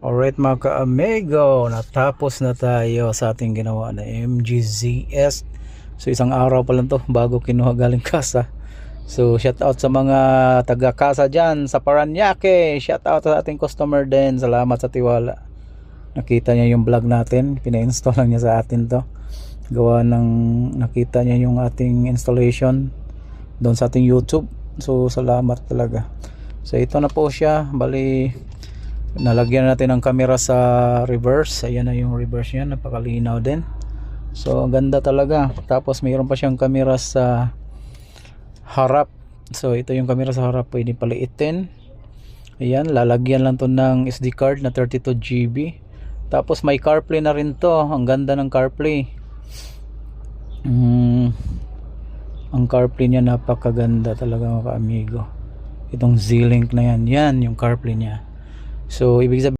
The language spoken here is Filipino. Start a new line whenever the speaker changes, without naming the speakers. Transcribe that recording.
Alright mga ka-amigo, natapos na tayo sa ating ginawa na MGZS. So isang araw pa lang to bago kinuha galing kasa. So shout out sa mga taga kasa dyan sa Paranaque. Shout out sa ating customer din. Salamat sa tiwala. Nakita niya yung vlog natin, pina-install lang niya sa atin to. Gawa ng nakita niya yung ating installation doon sa ating YouTube. So salamat talaga. So ito na po siya, bali nalagyan natin ng camera sa reverse. Ayan na yung reverse niya, napakalinaw din. So ang ganda talaga. Tapos mayroon pa siyang camera sa harap. So ito yung camera sa harap, pwede paliitin. Ayan, lalagyan lang to ng SD card na 32GB. Tapos may CarPlay na rin to. Ang ganda ng CarPlay. Ang CarPlay niya napakaganda talaga mga ka-amigo. Itong Z-Link na yan, yan yung CarPlay niya. So ibig sabihin